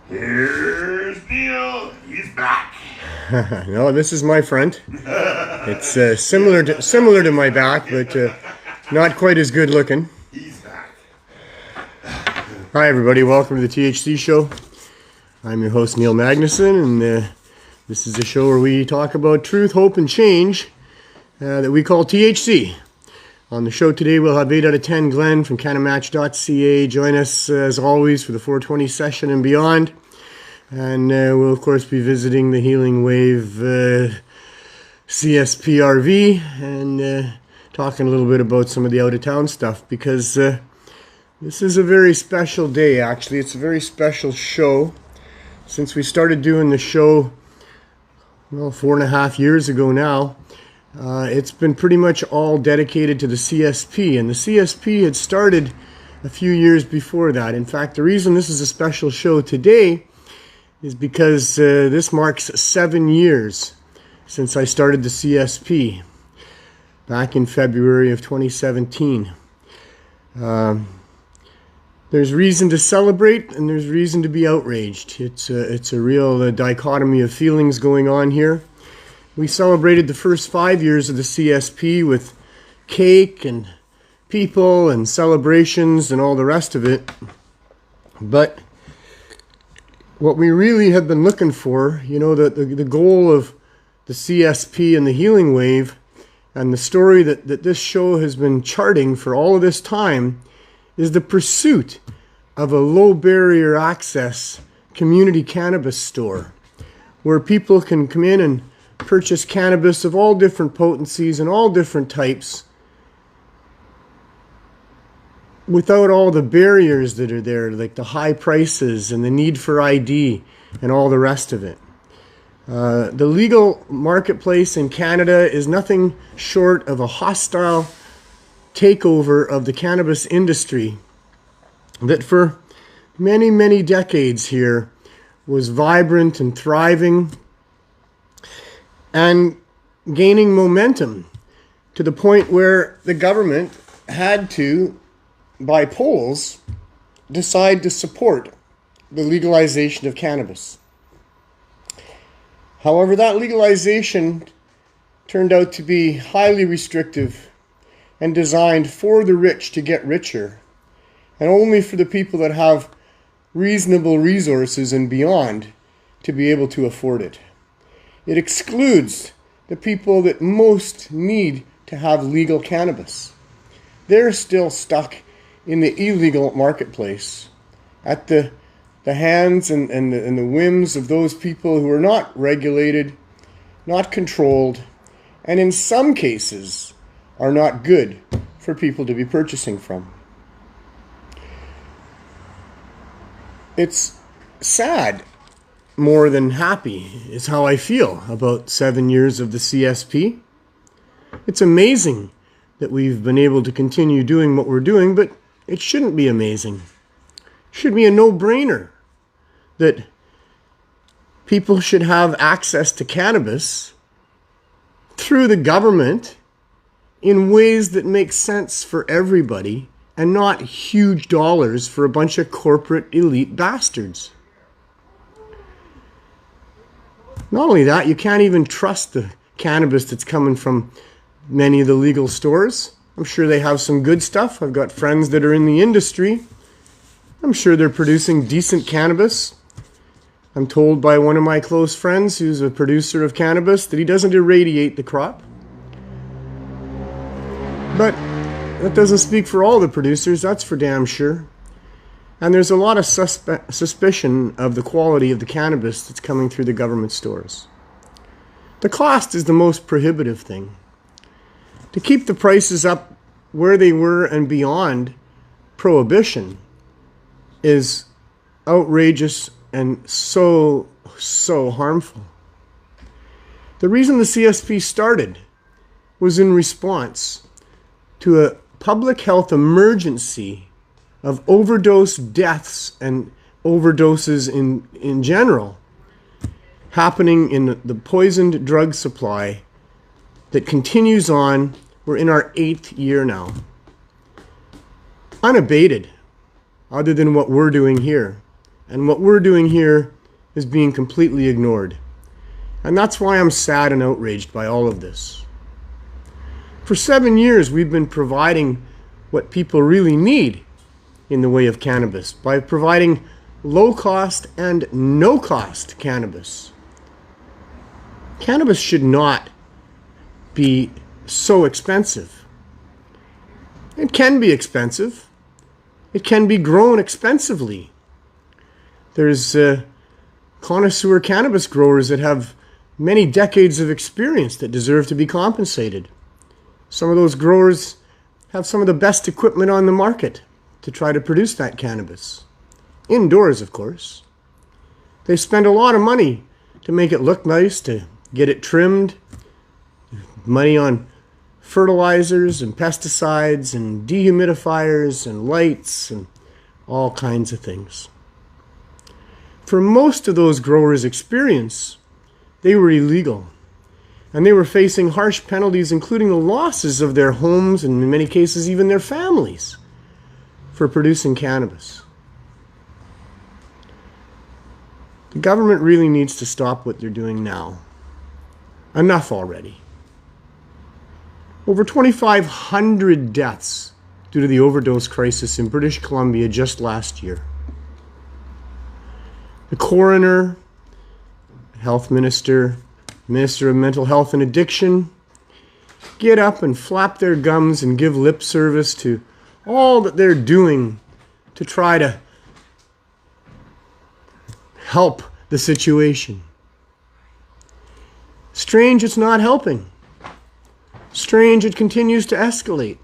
Here's Neil. He's back. No, this is my front. It's similar to my back, but not quite as good looking. He's back. Hi, everybody. Welcome to the THC show. I'm your host, Neil Magnuson, and this is a show where we talk about truth, hope, and change that we call THC. On the show today, we'll have 8 out of 10 Glenn from canamatch.ca. Join us, as always, for the 420 session and beyond. And we'll, of course, be visiting the Healing Wave CSPRV and talking a little bit about some of the out-of-town stuff, because this is a very special day, actually. It's a very special show. Since we started doing the show, well, 4.5 years ago now, it's been pretty much all dedicated to the CSP. And the CSP had started a few years before that. In fact, the reason this is a special show today is because this marks 7 years since I started the CSP back in February of 2017. There's reason to celebrate and there's reason to be outraged. It's a real dichotomy of feelings going on here. We celebrated the first 5 years of the CSP with cake and people and celebrations and all the rest of it. But what we really have been looking for, you know, the goal of the CSP and the Healing Wave and the story that this show has been charting for all of this time is the pursuit of a low barrier access community cannabis store where people can come in and purchase cannabis of all different potencies and all different types without all the barriers that are there, like the high prices and the need for ID and all the rest of it. The legal marketplace in Canada is nothing short of a hostile takeover of the cannabis industry that for many, many decades here was vibrant and thriving and gaining momentum to the point where the government had to, by polls, decide to support the legalization of cannabis. However, that legalization turned out to be highly restrictive and designed for the rich to get richer, and only for the people that have reasonable resources and beyond to be able to afford it. It excludes the people that most need to have legal cannabis. They're still stuck in the illegal marketplace at the hands and the whims of those people who are not regulated, not controlled, and in some cases are not good for people to be purchasing from. It's sad more than happy is how I feel about 7 years of the CSP. It's amazing that we've been able to continue doing what we're doing, but it shouldn't be amazing. It should be a no-brainer that people should have access to cannabis through the government in ways that make sense for everybody and not huge dollars for a bunch of corporate elite bastards. Not only that, you can't even trust the cannabis that's coming from many of the legal stores. I'm sure they have some good stuff. I've got friends that are in the industry. I'm sure they're producing decent cannabis. I'm told by one of my close friends who's a producer of cannabis that he doesn't irradiate the crop. But that doesn't speak for all the producers, that's for damn sure. And there's a lot of suspicion of the quality of the cannabis that's coming through the government stores. The cost is the most prohibitive thing. To keep the prices up where they were and beyond prohibition is outrageous and so harmful. The reason the CSP started was in response to a public health emergency of overdose deaths and overdoses in general happening in the poisoned drug supply that continues on. We're in our 8th year now. Unabated, other than what we're doing here. And what we're doing here is being completely ignored. And that's why I'm sad and outraged by all of this. For 7 years, we've been providing what people really need in the way of cannabis by providing low-cost and no-cost cannabis. Cannabis should not be so expensive. It can be expensive. It can be grown expensively. There's connoisseur cannabis growers that have many decades of experience that deserve to be compensated. Some of those growers have some of the best equipment on the market to try to produce that cannabis. Indoors, of course. They spend a lot of money to make it look nice, to get it trimmed, money on fertilizers and pesticides and dehumidifiers and lights and all kinds of things. For most of those growers' experience, they were illegal, and they were facing harsh penalties, including the losses of their homes and in many cases even their families for producing cannabis. The government really needs to stop what they're doing now. Enough already. Over 2,500 deaths due to the overdose crisis in British Columbia just last year. The coroner, health minister, minister of mental health and addiction get up and flap their gums and give lip service to all that they're doing to try to help the situation. Strange it's not helping. Strange it continues to escalate.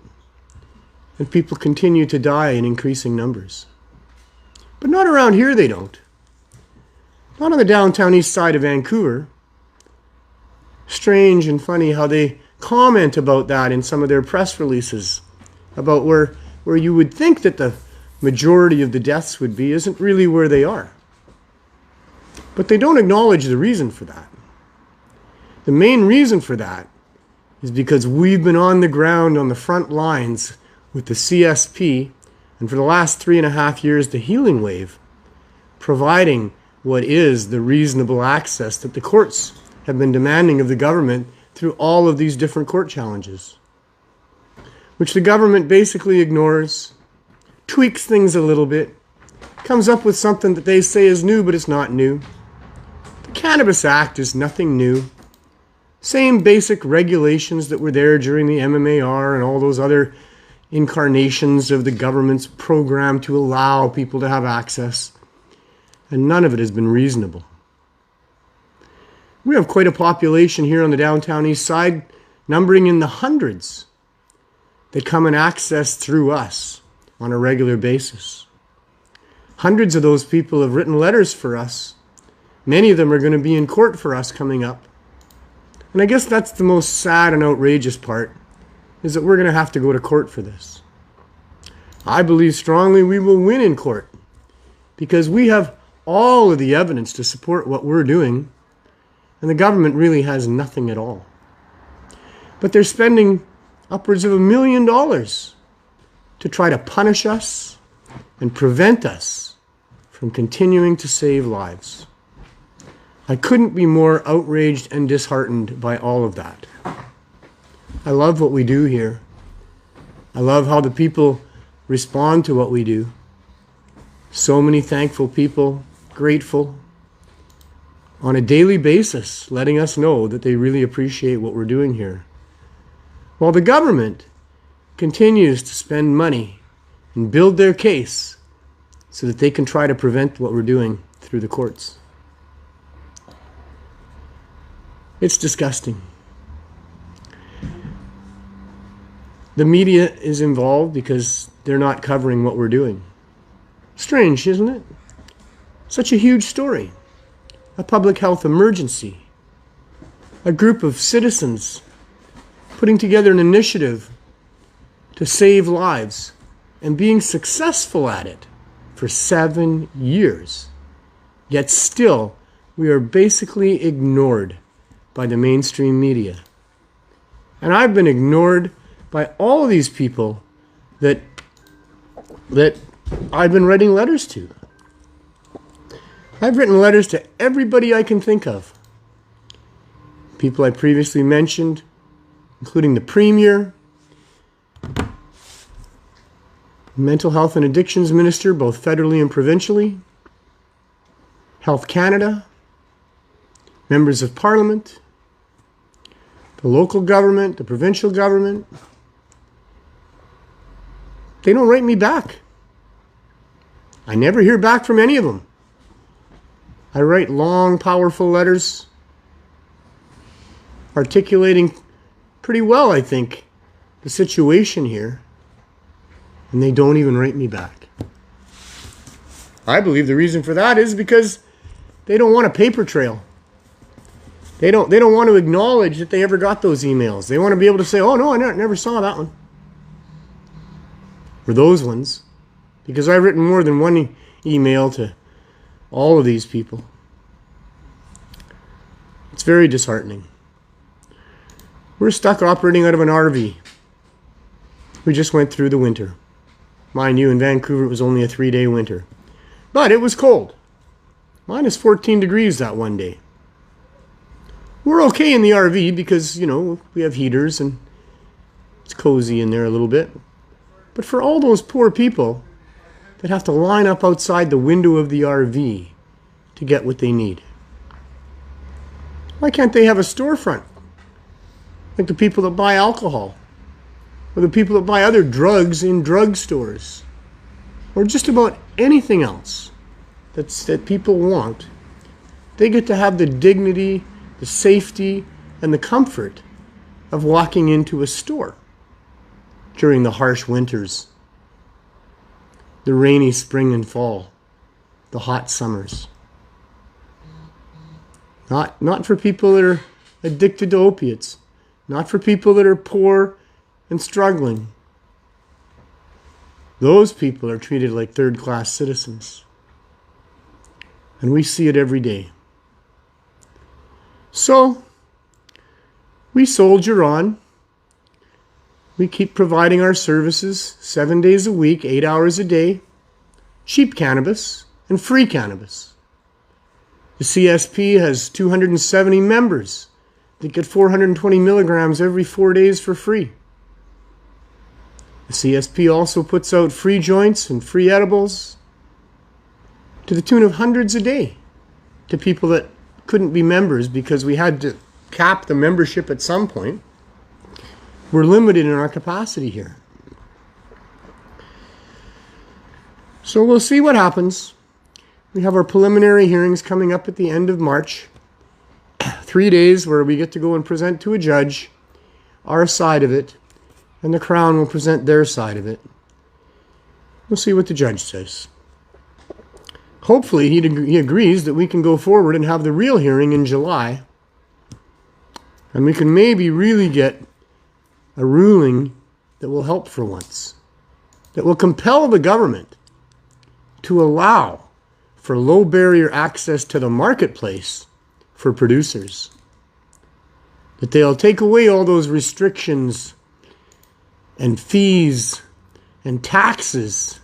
And people continue to die in increasing numbers. But not around here, they don't. Not on the downtown east side of Vancouver. Strange and funny how they comment about that in some of their press releases, about where you would think that the majority of the deaths would be isn't really where they are. But they don't acknowledge the reason for that. The main reason for that is because we've been on the ground on the front lines with the CSP, and for the last 3.5 years, the Healing Wave, providing what is the reasonable access that the courts have been demanding of the government through all of these different court challenges, which the government basically ignores, tweaks things a little bit, comes up with something that they say is new, but it's not new. The Cannabis Act is nothing new. Same basic regulations that were there during the MMAR and all those other incarnations of the government's program to allow people to have access. And none of it has been reasonable. We have quite a population here on the downtown east side, numbering in the hundreds, that come and access through us on a regular basis. Hundreds of those people have written letters for us. Many of them are going to be in court for us coming up. And I guess that's the most sad and outrageous part, is that we're going to have to go to court for this. I believe strongly we will win in court, because we have all of the evidence to support what we're doing, and the government really has nothing at all. But they're spending upwards of $1 million to try to punish us and prevent us from continuing to save lives. I couldn't be more outraged and disheartened by all of that. I love what we do here. I love how the people respond to what we do. So many thankful people, grateful, on a daily basis, letting us know that they really appreciate what we're doing here. While the government continues to spend money and build their case so that they can try to prevent what we're doing through the courts. It's disgusting. The media is involved because they're not covering what we're doing. Strange, isn't it? Such a huge story. A public health emergency. A group of citizens putting together an initiative to save lives and being successful at it for 7 years. Yet still, we are basically ignored by the mainstream media. And I've been ignored by all of these people that I've been writing letters to. I've written letters to everybody I can think of. People I previously mentioned, including the Premier, Mental Health and Addictions Minister, both federally and provincially, Health Canada, members of Parliament, the local government, the provincial government. They don't write me back. I never hear back from any of them. I write long, powerful letters articulating pretty well, I think, the situation here, and they don't even write me back. I believe the reason for that is because they don't want a paper trail. They don't want to acknowledge that they ever got those emails. They want to be able to say, oh no, I never saw that one. Or those ones. Because I've written more than one email to all of these people. It's very disheartening. We're stuck operating out of an RV. We just went through the winter. Mind you, in Vancouver it was only a 3-day winter. But it was cold. Minus 14 degrees that one day. We're okay in the RV because, we have heaters and it's cozy in there a little bit. But for all those poor people that have to line up outside the window of the RV to get what they need, why can't they have a storefront? Like the people that buy alcohol, or the people that buy other drugs in drugstores, or just about anything else that people want. They get to have the dignity, the safety, and the comfort of walking into a store during the harsh winters, the rainy spring and fall, the hot summers. Not for people that are addicted to opiates, not for people that are poor and struggling. Those people are treated like third-class citizens. And we see it every day. So, we soldier on. We keep providing our services 7 days a week, 8 hours a day. Cheap cannabis and free cannabis. The CSP has 270 members that get 420 milligrams every 4 days for free. The CSP also puts out free joints and free edibles to the tune of hundreds a day to people that couldn't be members because we had to cap the membership at some point. We're limited in our capacity here. So we'll see what happens. We have our preliminary hearings coming up at the end of March. 3 days where we get to go and present to a judge our side of it, and the Crown will present their side of it. We'll see what the judge says. Hopefully he agrees that we can go forward and have the real hearing in July, and we can maybe really get a ruling that will help for once, that will compel the government to allow for low barrier access to the marketplace for producers. That they'll take away all those restrictions and fees and taxes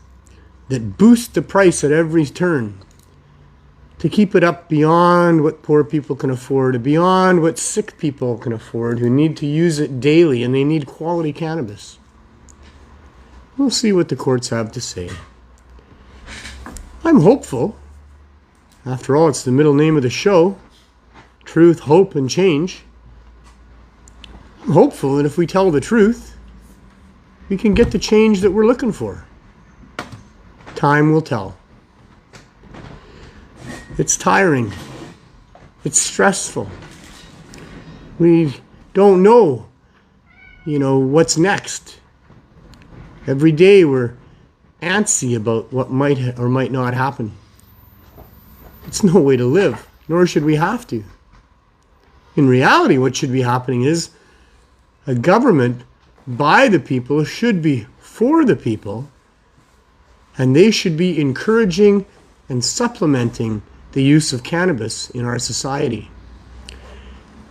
that boost the price at every turn to keep it up beyond what poor people can afford, beyond what sick people can afford who need to use it daily and they need quality cannabis. We'll see what the courts have to say. I'm hopeful. After all, it's the middle name of the show. Truth, hope, and change. I'm hopeful that if we tell the truth, we can get the change that we're looking for. Time will tell. It's tiring. It's stressful. We don't know, what's next. Every day we're antsy about what might or might not happen. It's no way to live, nor should we have to. In reality, what should be happening is a government by the people should be for the people, and they should be encouraging and supplementing the use of cannabis in our society.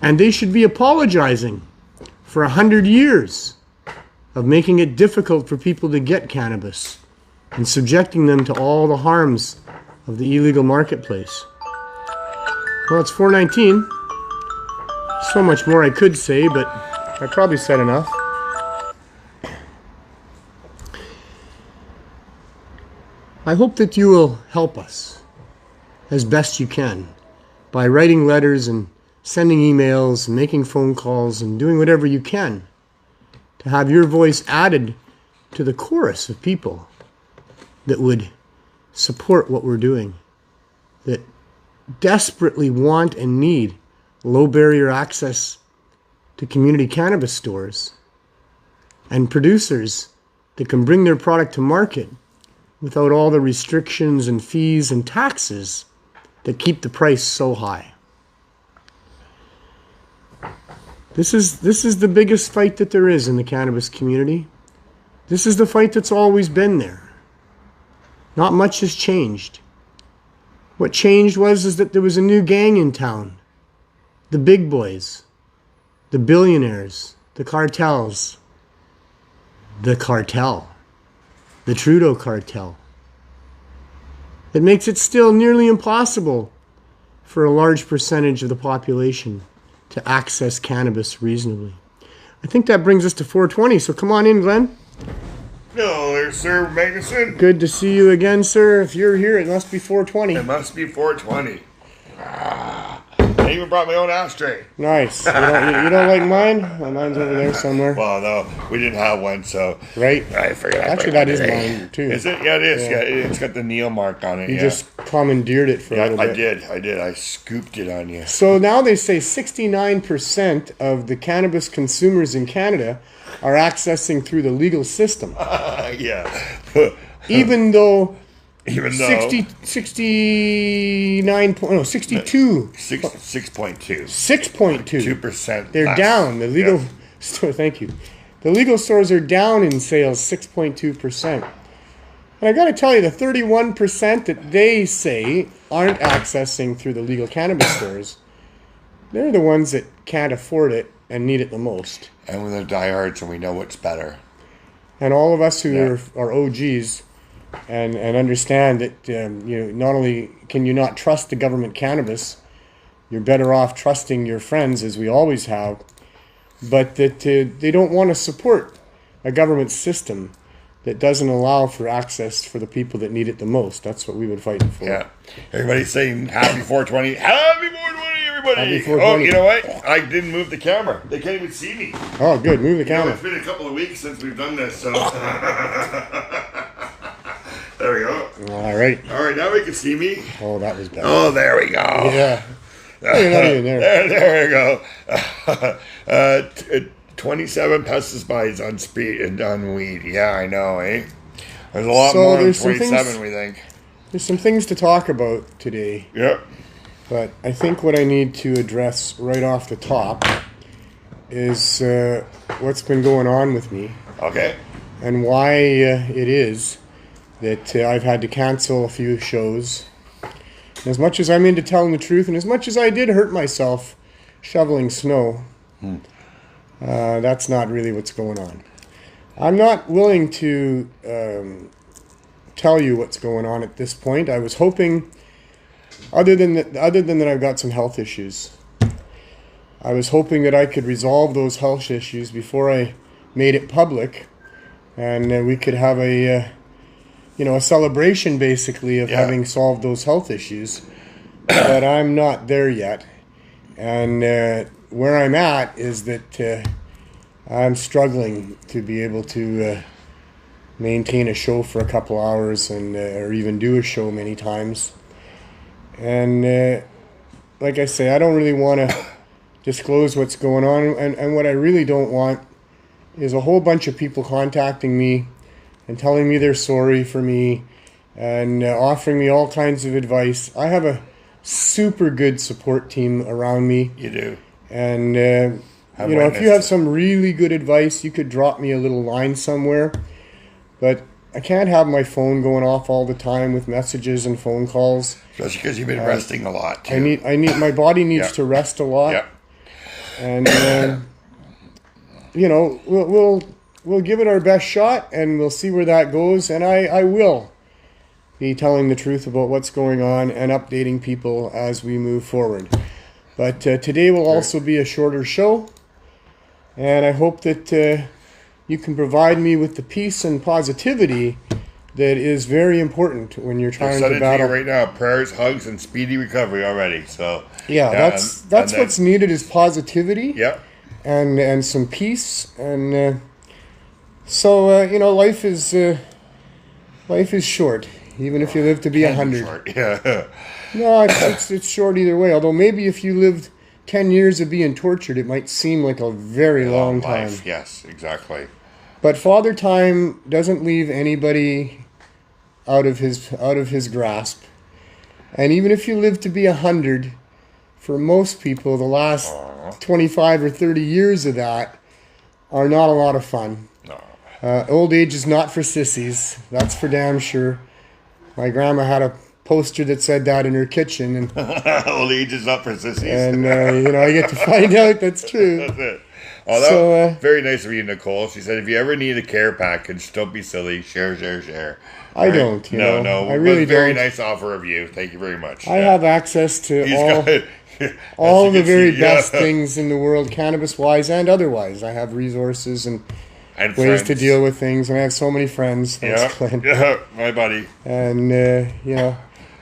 And they should be apologizing for 100 years of making it difficult for people to get cannabis and subjecting them to all the harms of the illegal marketplace. Well, it's 4:19. So much more I could say, but I probably said enough. I hope that you will help us as best you can by writing letters and sending emails and making phone calls and doing whatever you can to have your voice added to the chorus of people that would support what we're doing, that desperately want and need low barrier access to community cannabis stores and producers that can bring their product to market without all the restrictions and fees and taxes that keep the price so high. This is the biggest fight that there is in the cannabis community. This is the fight that's always been there. Not much has changed. What changed is that there was a new gang in town. The big boys, the billionaires, the cartels, the cartel, the Trudeau cartel. It makes it still nearly impossible for a large percentage of the population to access cannabis reasonably. I think that brings us to 4:20, so come on in, Glenn. No, there, Sir Magnuson. Good to see you again, sir. If you're here, it must be 4:20. It must be 4:20. I even brought my own ashtray. Nice. You don't like mine? Mine's over there somewhere. Well, no, we didn't have one, so Right. I forgot. Actually, that is mine, too. Is it? Yeah, it is. Yeah. Yeah, it's got the Neil mark on it. You yeah. just commandeered it for a little bit. I did. I scooped it on you. So now they say 69% of the cannabis consumers in Canada are accessing through the legal system. Yeah. Even though 62. 6.2. 6.2. 2%. They're less. down. The legal Yeah. store, thank you. The legal stores are down in sales 6.2%. And I got to tell you, the 31% that they say aren't accessing through the legal cannabis stores, they're the ones that can't afford it and need it the most. And when they're diehards and we know what's better. And all of us who Yeah. are OGs and understand that not only can you not trust the government cannabis, you're better off trusting your friends, as we always have, but that they don't want to support a government system that doesn't allow for access for the people that need it the most. That's what we would fight for. Yeah. Everybody's saying happy 420. Happy 420, everybody. Happy 420. Oh, you know what? I didn't move the camera. They can't even see me. Oh, good. Move the You know, camera. it's been a couple of weeks since we've done this, so. There we go. All right. All right, now we can see me. Oh, that was bad. Oh, there we go. Yeah. You're not even there. There we go. 27 pesticides on speed and on weed. Yeah, I know, eh? There's a lot more than 27, we think. There's some things to talk about today. Yep. But I think what I need to address right off the top is what's been going on with me Okay. and why it is that I've had to cancel a few shows. And as much as I'm into telling the truth, and as much as I did hurt myself shoveling snow, that's not really what's going on. I'm not willing to tell you what's going on at this point. I was hoping, other than that I've got some health issues. I was hoping that I could resolve those health issues before I made it public, and we could have a celebration basically of having solved those health issues. But I'm not there yet, and where I'm at is that I'm struggling to be able to maintain a show for a couple hours and or even do a show many times. And like I say, I don't really want to disclose what's going on, and what I really don't want is a whole bunch of people contacting me and telling me they're sorry for me and offering me all kinds of advice. I have a super good support team around me. You do. And if you have some really good advice, you could drop me a little line somewhere. But I can't have my phone going off all the time with messages and phone calls. Especially because you've been resting a lot too. I need my body needs to rest a lot. Yeah. And we'll give it our best shot, and we'll see where that goes. And I will be telling the truth about what's going on and updating people as we move forward. But today will also be a shorter show. And I hope that you can provide me with the peace and positivity that is very important when you're trying to battle. To you right now, prayers, hugs, and speedy recovery already. So that's what's needed is positivity. Yeah. And some peace. And life is short, even if you live to be 100. Yeah. No, it's short either way. Although maybe if you lived 10 years of being tortured, it might seem like a very long time. Life. Yes, exactly. But Father Time doesn't leave anybody out of his grasp. And even if you live to be 100, for most people, the last 25 or 30 years of that are not a lot of fun. No. Old age is not for sissies. That's for damn sure. My grandma had a poster that said that in her kitchen, and old age is not for sissies. And I get to find out that's true. That's it. Oh, that was very nice of you, Nicole. She said, if you ever need a care package, don't be silly. Share. I don't. No. I really don't. Very nice offer of you. Thank you very much. I have access to all the very best things in the world, cannabis-wise and otherwise. I have resources and ways friends to deal with things, and I have so many friends. Thanks, Clint. Yeah, my buddy. And,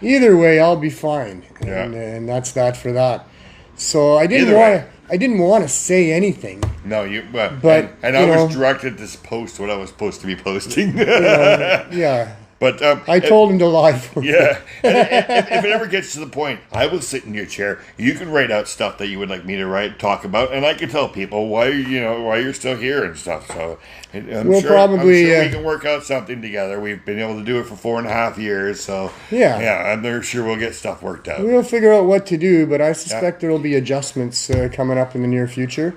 either way, I'll be fine. And that's that for that. So I didn't want to say anything. No, but I was directed to post what I was supposed to be posting. Yeah. But I told him to lie for me. Yeah. If it ever gets to the point, I will sit in your chair. You can write out stuff that you would like me to talk about, and I can tell people why you're still here and stuff. So I'm sure we can work out something together. We've been able to do it for 4.5 years, so I'm sure we'll get stuff worked out. We'll figure out what to do, but I suspect there will be adjustments coming up in the near future.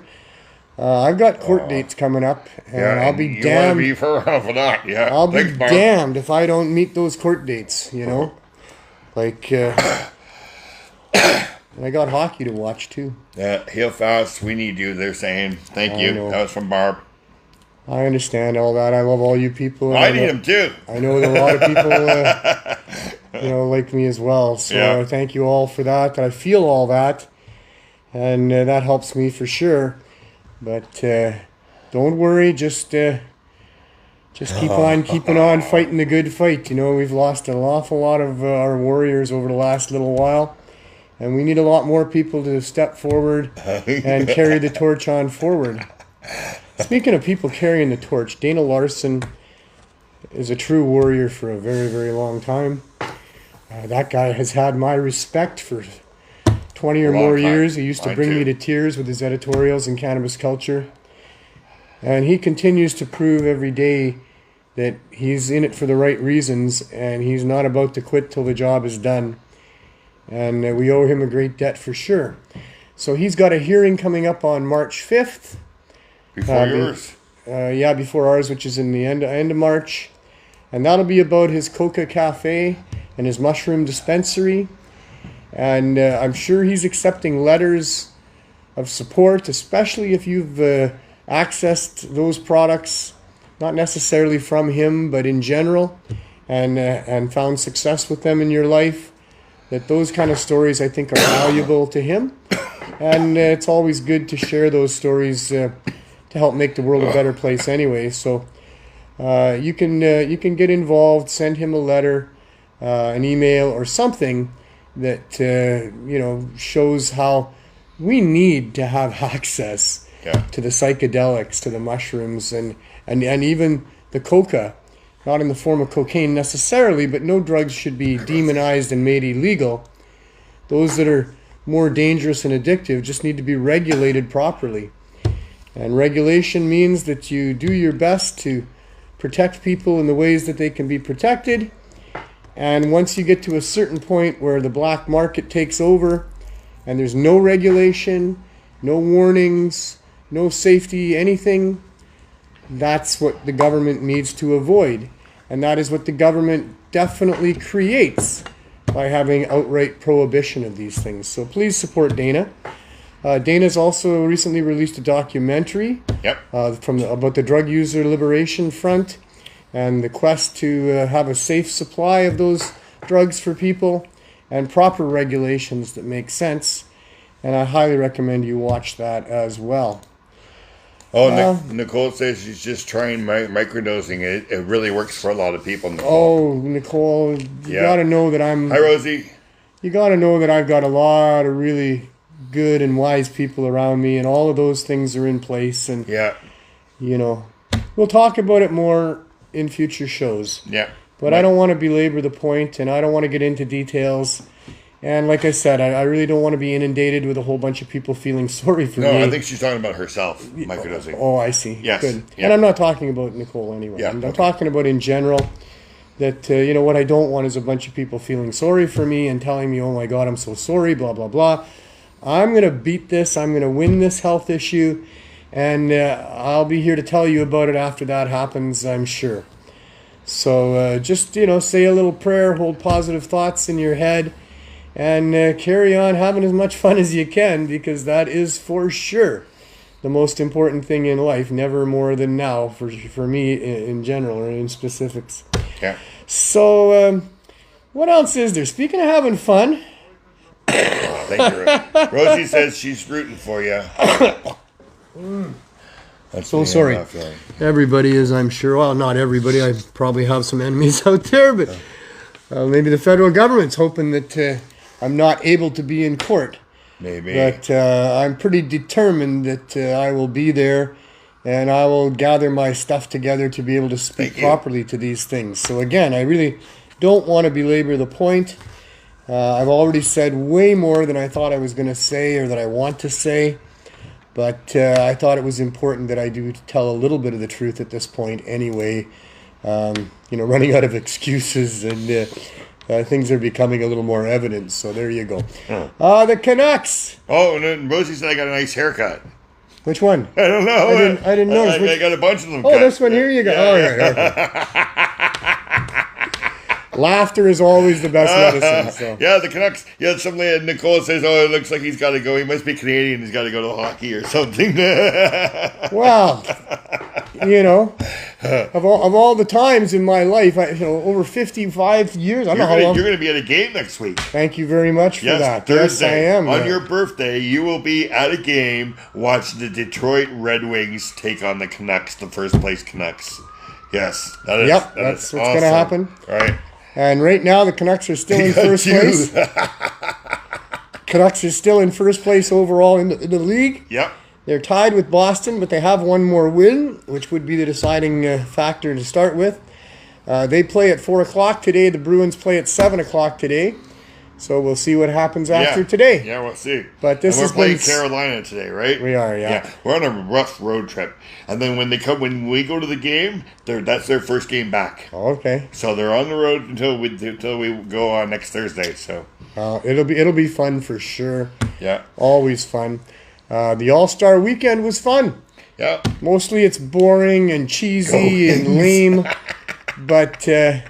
I've got court dates coming up, and I'll be damned. You want to be for that, yeah. I'll be damned if I don't meet those court dates, Like, and I got hockey to watch, too. Yeah, heal fast. We need you, they're saying. Thank you. That was from Barb. I understand all that. I love all you people. I need them, too. I know that a lot of people, like me as well. So I thank you all for that. I feel all that, and that helps me for sure. But don't worry, just keep on keeping on fighting the good fight. We've lost an awful lot of our warriors over the last little while, and we need a lot more people to step forward and carry the torch on forward. Speaking of people carrying the torch, Dana Larson is a true warrior for a very, very long time. That guy has had my respect for 20 or more years. He used to bring me to tears with his editorials in cannabis culture. And he continues to prove every day that he's in it for the right reasons, and he's not about to quit till the job is done. And we owe him a great debt for sure. So he's got a hearing coming up on March 5th. Before yours? Before ours, which is in the end of March. And that'll be about his Coca Cafe and his mushroom dispensary. And I'm sure he's accepting letters of support, especially if you've accessed those products, not necessarily from him, but in general, and found success with them in your life. That those kind of stories, I think, are valuable to him. And it's always good to share those stories to help make the world a better place anyway. So you can get involved, send him a letter, an email, or something that shows how we need to have access to the psychedelics, to the mushrooms, and even the coca, not in the form of cocaine necessarily, but no drugs should be demonized and made illegal. Those that are more dangerous and addictive just need to be regulated properly. And regulation means that you do your best to protect people in the ways that they can be protected. And once you get to a certain point where the black market takes over and there's no regulation, no warnings, no safety, anything, that's what the government needs to avoid. And that is what the government definitely creates by having outright prohibition of these things. So please support Dana. Dana's also recently released a documentary about the Drug User Liberation Front and the quest to have a safe supply of those drugs for people and proper regulations that make sense. And I highly recommend you watch that as well. Oh, Nicole says she's just trying microdosing. It really works for a lot of people, Nicole. Oh, Nicole, you got to know that Hi, Rosie. You got to know that I've got a lot of really good and wise people around me, and all of those things are in place. And, we'll talk about it more in future shows. Yeah. But I don't want to belabor the point, and I don't want to get into details. And like I said, I really don't want to be inundated with a whole bunch of people feeling sorry for me. No, I think she's talking about herself, microdosing. Oh, I see. Yes. Good. Yeah. And I'm not talking about Nicole anyway. Yeah, I'm talking about in general that, what I don't want is a bunch of people feeling sorry for me and telling me, oh my God, I'm so sorry, blah, blah, blah. I'm going to beat this. I'm going to win this health issue. And I'll be here to tell you about it after that happens, I'm sure. So just, say a little prayer, hold positive thoughts in your head, and carry on having as much fun as you can, because that is for sure the most important thing in life, never more than now for me in general or in specifics. Yeah. So what else is there? Speaking of having fun. Thank you, Rosie says she's rooting for you. That's so sorry. Everybody is, I'm sure. Well, not everybody. I probably have some enemies out there, but maybe the federal government's hoping that I'm not able to be in court. Maybe. But I'm pretty determined that I will be there, and I will gather my stuff together to be able to speak properly to these things. So again, I really don't want to belabor the point. I've already said way more than I thought I was going to say or that I want to say. But I thought it was important that I do tell a little bit of the truth at this point anyway. Running out of excuses, and things are becoming a little more evident. So there you go. The Canucks. Oh, and Rosie said I got a nice haircut. Which one? I don't know. I didn't notice. I got a bunch of them. Oh, this one here you go. All right. Okay. Laughter is always the best medicine. So. Yeah, the Canucks. Yeah, something Nicole says, oh, it looks like he's got to go. He must be Canadian. He's got to go to hockey or something. Well, of all the times in my life, over 55 years, I don't know how long. You're going to be at a game next week. Thank you very much for that. Thursday. Yes, I am. On your birthday, you will be at a game watching the Detroit Red Wings take on the Canucks, the first place Canucks. Yes. That's what's going to happen. All right. And right now, the Canucks are still in first place. Canucks are still in first place overall in the league. Yep. They're tied with Boston, but they have one more win, which would be the deciding factor to start with. They play at 4 o'clock today. The Bruins play at 7 o'clock today. So we'll see what happens after today. Yeah, we'll see. But we're playing Carolina today, right? We are, yeah. We're on a rough road trip, and then when we go to the game, that's their first game back. Oh, okay. So they're on the road until we go on next Thursday. So it'll be fun for sure. Yeah, always fun. The All-Star weekend was fun. Yeah. Mostly it's boring and cheesy and lame, but it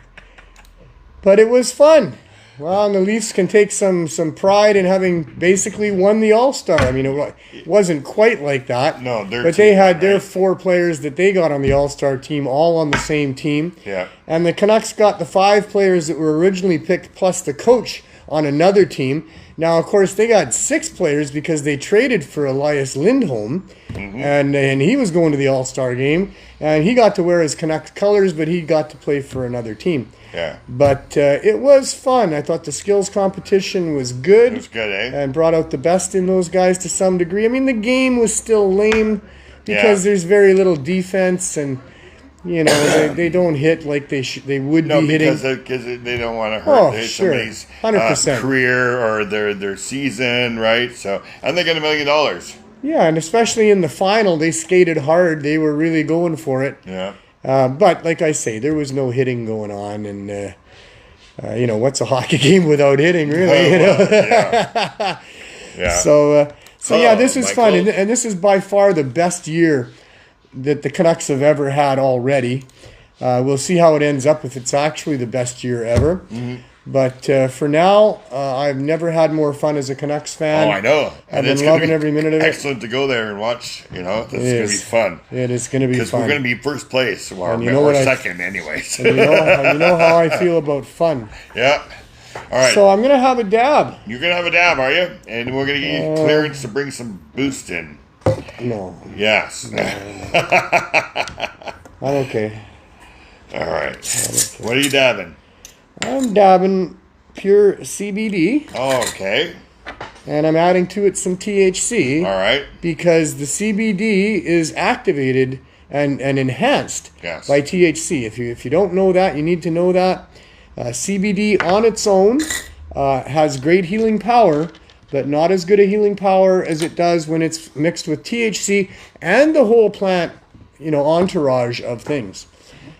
was fun. Well, and the Leafs can take some pride in having basically won the All-Star. I mean, it wasn't quite like that. No, but they had their 4 players that they got on the All-Star team all on the same team. Yeah. And the Canucks got the 5 players that were originally picked plus the coach on another team. Now, of course, they got 6 players because they traded for Elias Lindholm, and he was going to the All-Star game, and he got to wear his Canucks colors, but he got to play for another team. Yeah. But it was fun. I thought the skills competition was good. It was good, eh? And brought out the best in those guys to some degree. I mean, the game was still lame because there's very little defense, and they don't hit like they would be hitting. No, because they don't want to hurt somebody's 100%. Career or their season, right? So, and they got $1 million. Yeah, and especially in the final, they skated hard. They were really going for it. Yeah. But like I say, there was no hitting going on, and what's a hockey game without hitting, really? Yeah. So this is fun, and this is by far the best year that the Canucks have ever had already. We'll see how it ends up if it's actually the best year ever. Mm-hmm. But for now, I've never had more fun as a Canucks fan. Oh, I know. I've been loving every minute of it. Excellent to go there and watch. It's going to be fun. It is going to be fun. Because we're going to be first place, or second anyways. And you know how I feel about fun. Yeah. All right. So I'm going to have a dab. You're going to have a dab, are you? And we're going to get you clearance to bring some boost in. No. Yes. No. I'm okay. All right. Okay. What are you dabbing? I'm dabbing pure CBD. Oh, okay. And I'm adding to it some THC. All right. Because the CBD is activated and enhanced by THC. If you don't know that, you need to know that. CBD on its own has great healing power, but not as good a healing power as it does when it's mixed with THC and the whole plant, entourage of things.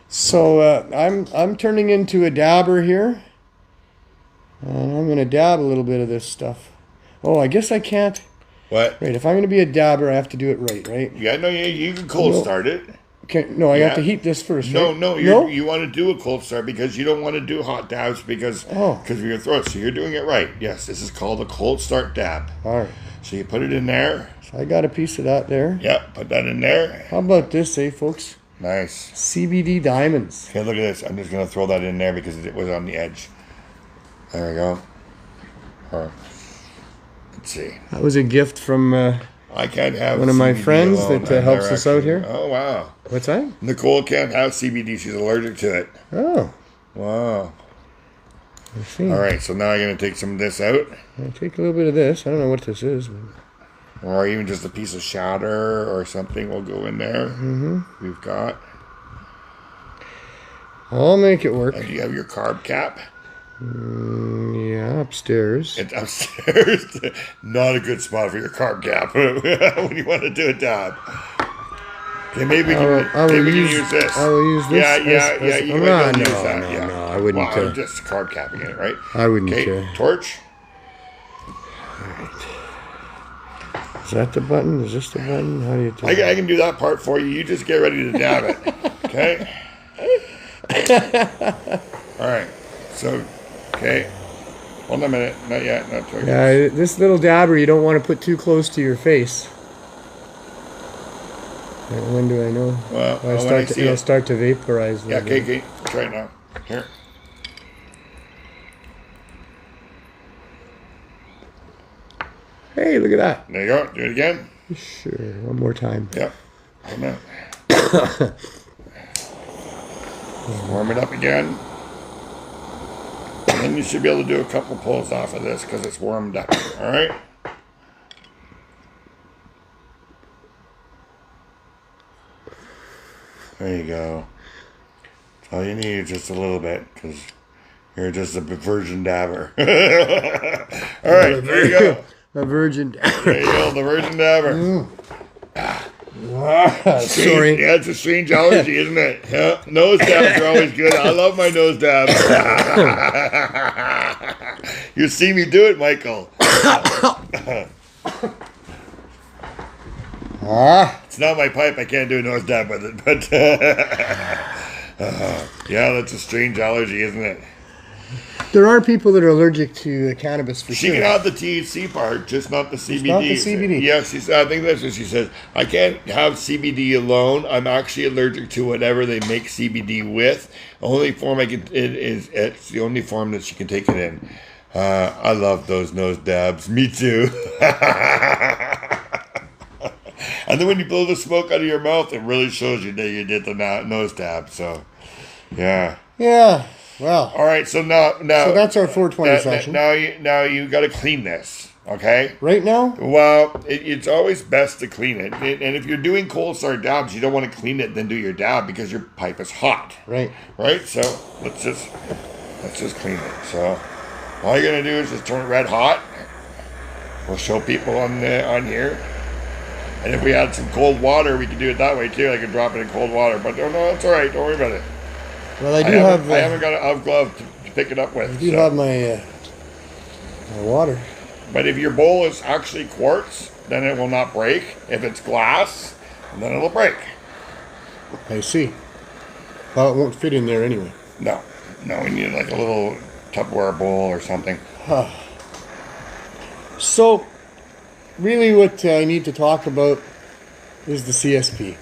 So I'm turning into a dabber here, and I'm going to dab a little bit of this stuff. Oh, I guess I can't. What? Right, if I'm going to be a dabber, I have to do it right? Yeah, no, you can cold start it. I have to heat this first, right? No, you want to do a cold start because you don't want to do hot dabs because of your throat. So you're doing it right. Yes, this is called a cold start dab. All right. So you put it in there. So I got a piece of that there. Yeah, put that in there. How about this, folks? Nice. CBD diamonds. Okay, look at this. I'm just going to throw that in there because it was on the edge. There we go. Let's see. That was a gift from I can't have one of my CBD friends alone. that helps us out here. Oh, wow. What's that? Nicole can't have CBD. She's allergic to it. Oh. Wow. I see. All right, so now I'm going to take some of this out. I'll take a little bit of this. I don't know what this is. Or even just a piece of shatter or something will go in there. Mm-hmm. We've got. I'll make it work. Do you have your carb cap? Yeah, upstairs. It's upstairs. Not a good spot for your carb cap when you want to do a dab. Okay, maybe we can use this. I will use this. Yeah. You might use that. No, I wouldn't. Well, I'm just carb capping it, right? I wouldn't. Okay, torch. All right. Is that the button? Is this the button? How do you do I can do that part for you. You just get ready to dab it. Okay? All right. So, okay. Hold on a minute. Not yet. Not too Yeah, this little dabber you don't want to put too close to your face. When do I know? Well, it'll start to vaporize. Yeah, okay. Try it now. Here. Hey, look at that. There you go. Do it again. Sure. One more time. Yep. Come on. Warm it up again. And then you should be able to do a couple pulls off of this because it's warmed up. All right? There you go. All you need is just a little bit because you're just a virgin dabber. All right, there you go. A virgin dabber. There you go, the virgin dabber. Sorry. Yeah, it's a strange allergy, isn't it? Yeah. Nose dabs are always good. I love my nose dabs. You see me do it, Michael. It's not my pipe. I can't do a nose dab with it. But yeah, that's a strange allergy, isn't it? There are people that are allergic to cannabis for She sure. can have the THC part, just not the CBD. Not the CBD. Yeah, I think that's what she says. I can't have CBD alone. I'm actually allergic to whatever they make CBD with. The only form it's the only form that she can take it in. I love those nose dabs. Me too. And then when you blow the smoke out of your mouth, it really shows you that you did the nose dab. So, yeah. Yeah. Well. All right. So now. So that's our 420 session. Now you got to clean this. Okay. Right now. Well, it's always best to clean it. And if you're doing cold start dabs, you don't want to clean it then do your dab because your pipe is hot. Right. Right. So let's just clean it. So all you're gonna do is just turn it red hot. We'll show people on here. And if we had some cold water, we could do it that way too. I could drop it in cold water. But no, it's all right. Don't worry about it. Well, I haven't got a glove to pick it up with. I do have my water. But if your bowl is actually quartz, then it will not break. If it's glass, then it'll break. I see. Well, it won't fit in there anyway. No, we need like a little Tupperware bowl or something. So, really what I need to talk about is the CSP.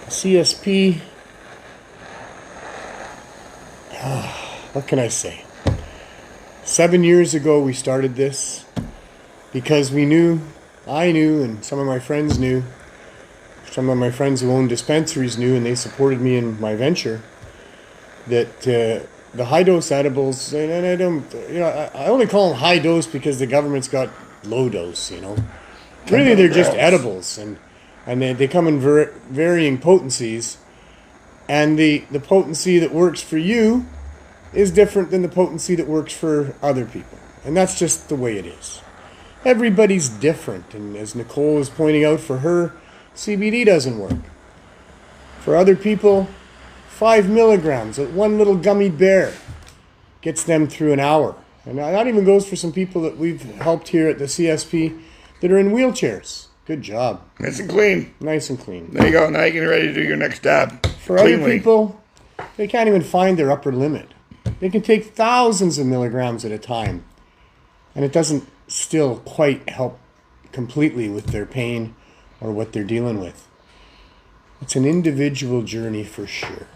CSP, what can I say? 7 years ago we started this because we knew, I knew, and some of my friends knew, some of my friends who own dispensaries knew, and they supported me in my venture, that the high dose edibles, and I don't, I only call them high dose because the government's got low dose, Really, they're just edibles, and they come in varying potencies, and the potency that works for you is different than the potency that works for other people, and that's just the way it is. Everybody's different, and as Nicole is pointing out, for her, CBD doesn't work. For other people, 5 milligrams of one little gummy bear gets them through an hour. And that even goes for some people that we've helped here at the CSP that are in wheelchairs. Good job. Nice and clean. Nice and clean. There you go. Now you can ready to do your next dab. For other people, they can't even find their upper limit. They can take thousands of milligrams at a time, and it doesn't still quite help completely with their pain or what they're dealing with. It's an individual journey for sure.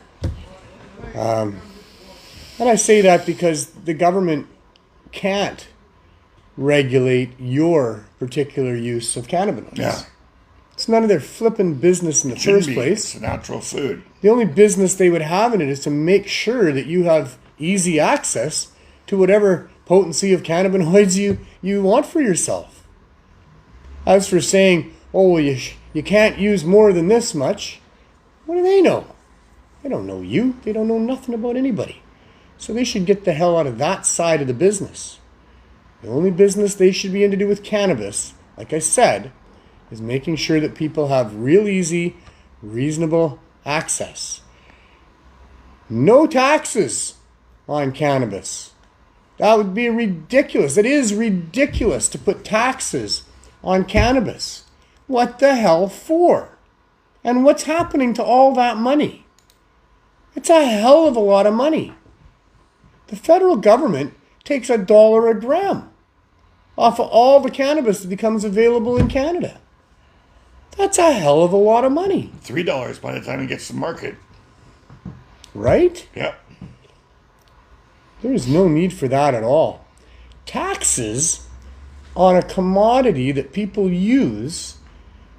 And I say that because the government can't regulate your particular use of cannabinoids. Yeah. It's none of their flipping business in the first place. It's natural food. The only business they would have in it is to make sure that you have easy access to whatever potency of cannabinoids you want for yourself. As for saying, oh, well, you can't use more than this much, what do they know? They don't know you. They don't know nothing about anybody. So they should get the hell out of that side of the business. The only business they should be in to do with cannabis, like I said, is making sure that people have real easy, reasonable access. No taxes on cannabis. That would be ridiculous. It is ridiculous to put taxes on cannabis. What the hell for? And what's happening to all that money? It's a hell of a lot of money. The federal government takes $1 a gram off of all the cannabis that becomes available in Canada. That's a hell of a lot of money. $3 by the time it gets to market. Right? Yep. There is no need for that at all. Taxes on a commodity that people use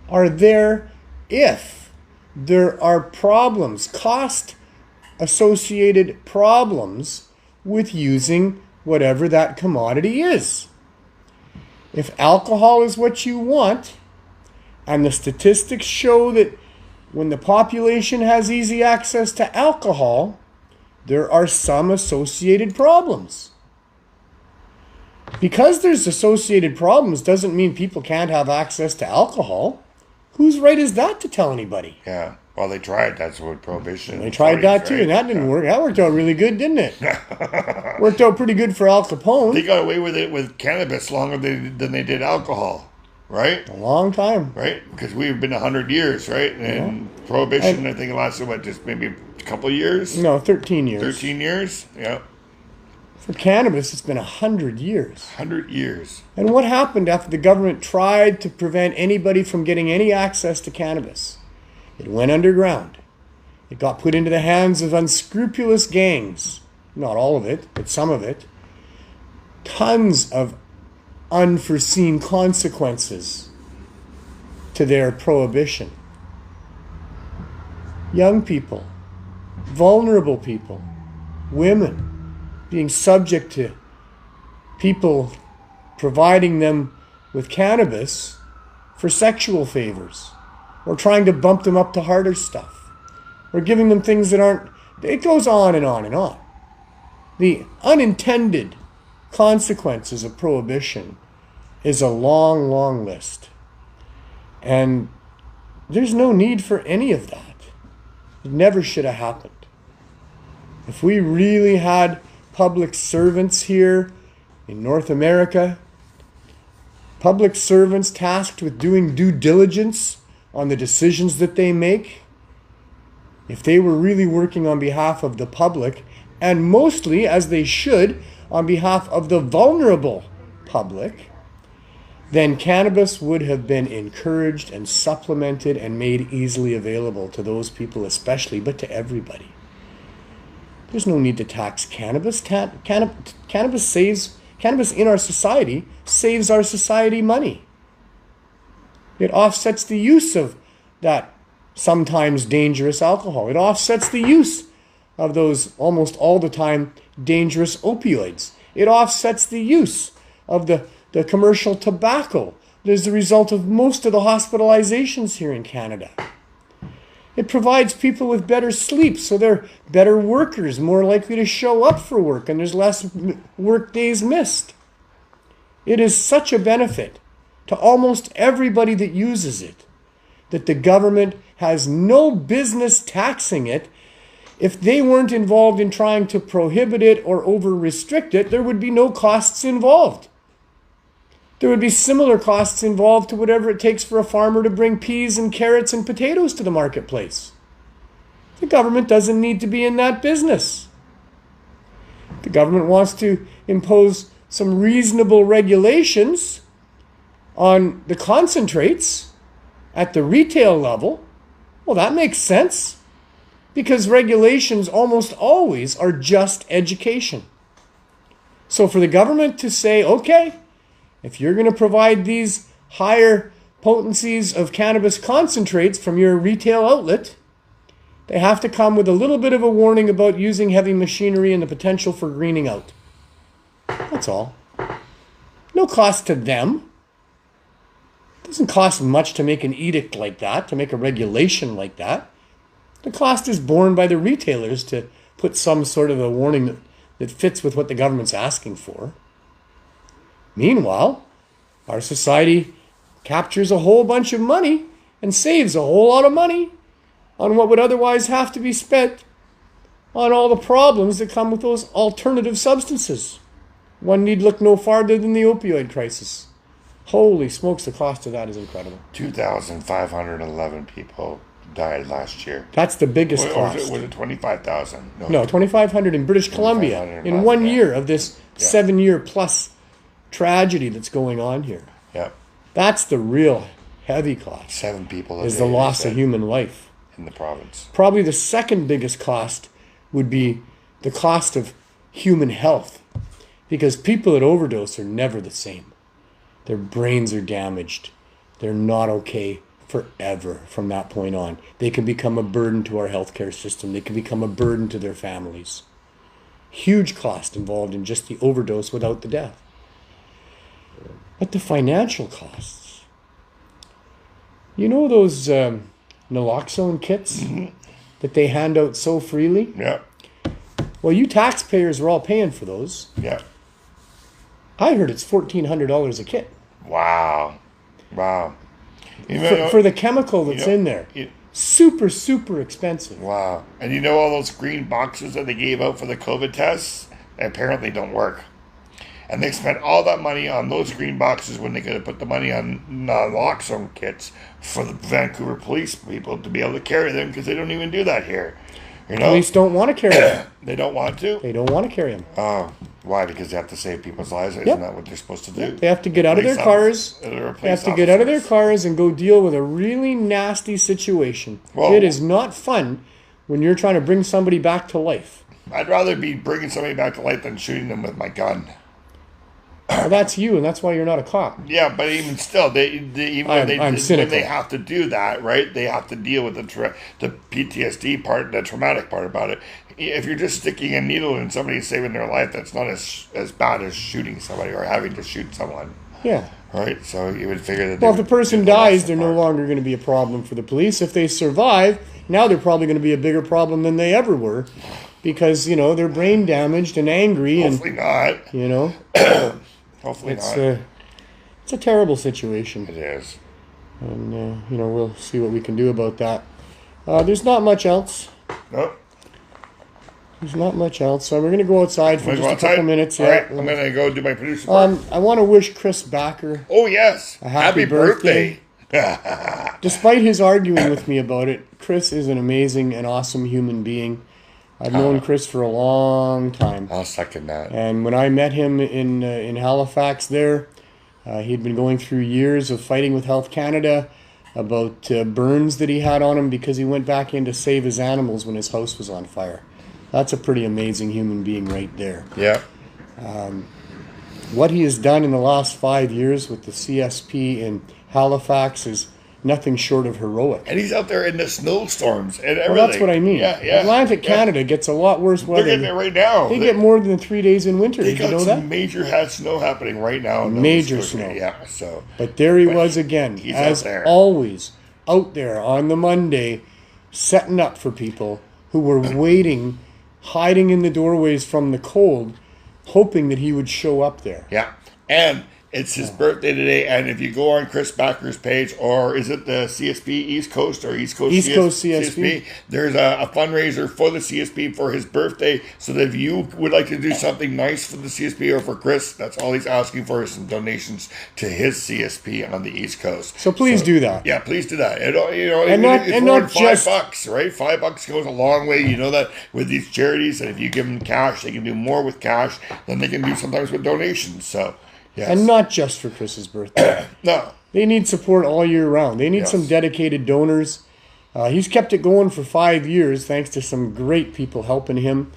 are there if there are problems, cost-associated problems with using whatever that commodity is. If alcohol is what you want, and the statistics show that when the population has easy access to alcohol, there are some associated problems. Because there's associated problems doesn't mean people can't have access to alcohol. Whose right is that to tell anybody? Yeah. Well, they tried. That's what prohibition. They tried that too, right? And that didn't work. That worked out really good, didn't it? Worked out pretty good for Al Capone. They got away with it with cannabis longer than they did alcohol, right? A long time. Right? Because we've been 100 years, right? And prohibition, I think, lasted, just maybe a couple of years? No, 13 years. 13 years? Yeah. For cannabis, it's been 100 years. 100 years. And what happened after the government tried to prevent anybody from getting any access to cannabis? It went underground. It got put into the hands of unscrupulous gangs. Not all of it, but some of it. Tons of unforeseen consequences to their prohibition. Young people, vulnerable people, women being subject to people providing them with cannabis for sexual favors, or trying to bump them up to harder stuff, or giving them things that aren't. It goes on and on and on. The unintended consequences of prohibition is a long, long list. And there's no need for any of that. It never should have happened. If we really had public servants here in North America, public servants tasked with doing due diligence on the decisions that they make, if they were really working on behalf of the public, and mostly, as they should, on behalf of the vulnerable public, then cannabis would have been encouraged and supplemented and made easily available to those people especially, but to everybody. There's no need to tax cannabis. Cannabis in our society saves our society money. It offsets the use of that sometimes dangerous alcohol. It offsets the use of those almost all the time dangerous opioids. It offsets the use of the commercial tobacco that is the result of most of the hospitalizations here in Canada. It provides people with better sleep, so they're better workers, more likely to show up for work, and there's less work days missed. It is such a benefit to almost everybody that uses it that the government has no business taxing it. If they weren't involved in trying to prohibit it or over-restrict it, there would be no costs involved. There would be similar costs involved to whatever it takes for a farmer to bring peas and carrots and potatoes to the marketplace. The government doesn't need to be in that business. The government wants to impose some reasonable regulations on the concentrates at the retail level. Well, that makes sense, because regulations almost always are just education. So for the government to say, okay, if you're going to provide these higher potencies of cannabis concentrates from your retail outlet, they have to come with a little bit of a warning about using heavy machinery and the potential for greening out. That's all. No cost to them. It doesn't cost much to make an edict like that, to make a regulation like that. The cost is borne by the retailers to put some sort of a warning that fits with what the government's asking for. Meanwhile, our society captures a whole bunch of money and saves a whole lot of money on what would otherwise have to be spent on all the problems that come with those alternative substances. One need look no farther than the opioid crisis. Holy smokes, the cost of that is incredible. 2,511 people died last year. That's the biggest cost. Was it 25,000? No, 2,500 in British Columbia in 1 year of this 7-year plus tragedy that's going on here. Yep. That's the real heavy cost. 7 people is the loss of human life in the province. Probably the second biggest cost would be the cost of human health, because people that overdose are never the same. Their brains are damaged. They're not okay forever from that point on. They can become a burden to our healthcare system. They can become a burden to their families. Huge cost involved in just the overdose without the death. But the financial costs. You know those naloxone kits that they hand out so freely? Yeah. Well, you taxpayers are all paying for those. Yeah. I heard it's $1,400 a kit. Wow. For the chemical that's in there. Super, super expensive. Wow. And you know all those green boxes that they gave out for the COVID tests? They apparently don't work. And they spent all that money on those green boxes when they could have put the money on naloxone kits for the Vancouver police people to be able to carry them, because they don't even do that here. You know? Police don't want to carry them. They don't want to? They don't want to carry them. Oh, why? Because they have to save people's lives? Isn't that what they're supposed to do? Yep. They have to get out of their cars. They have to get out of their cars and go deal with a really nasty situation. Well, it is not fun when you're trying to bring somebody back to life. I'd rather be bringing somebody back to life than shooting them with my gun. Well, that's you, and that's why you're not a cop. Yeah, but even still, when they have to do that, right? They have to deal with the PTSD part, the traumatic part about it. If you're just sticking a needle in somebody and saving their life, that's not as bad as shooting somebody or having to shoot someone. Yeah. Right? So you would figure that. Well, if the person dies, they're no longer going to be a problem for the police. If they survive, now they're probably going to be a bigger problem than they ever were, because they're brain damaged and angry. Hopefully not. Hopefully not. It's a terrible situation. It is. And, we'll see what we can do about that. There's not much else. Nope. There's not much else. So we're going to go outside for just a couple minutes. All right. I'm going to go do my producer part. I want to wish Chris Backer. Oh, yes. A happy birthday. Despite his arguing with me about it, Chris is an amazing and awesome human being. I've known Chris for a long time. I'll second that. And when I met him in Halifax there, he'd been going through years of fighting with Health Canada about burns that he had on him because he went back in to save his animals when his house was on fire. That's a pretty amazing human being right there. Yeah. What he has done in the last 5 years with the CSP in Halifax is nothing short of heroic. And he's out there in the snowstorms and everything. Well, that's what I mean. Yeah, yeah. Atlantic Canada gets a lot worse weather. They're getting it right now. They get more than 3 days in winter. Did you know that? Major snow happening right now. Major snow. Yeah. So. But there he was again, as always, out there on the Monday, setting up for people who were waiting, hiding in the doorways from the cold, hoping that he would show up there. Yeah. And it's his birthday today, and if you go on Chris Backer's page, or is it the CSP East Coast or East Coast CSP? There's a fundraiser for the CSP for his birthday, so that if you would like to do something nice for the CSP or for Chris, that's all he's asking for is some donations to his CSP on the East Coast. So please do that. Yeah, please do that. It's not just $5, right? $5 goes a long way. You know that with these charities, and if you give them cash, they can do more with cash than they can do sometimes with donations. So. Yes. And not just for Chris's birthday. No. They need support all year round. They need some dedicated donors. He's kept it going for 5 years thanks to some great people helping him.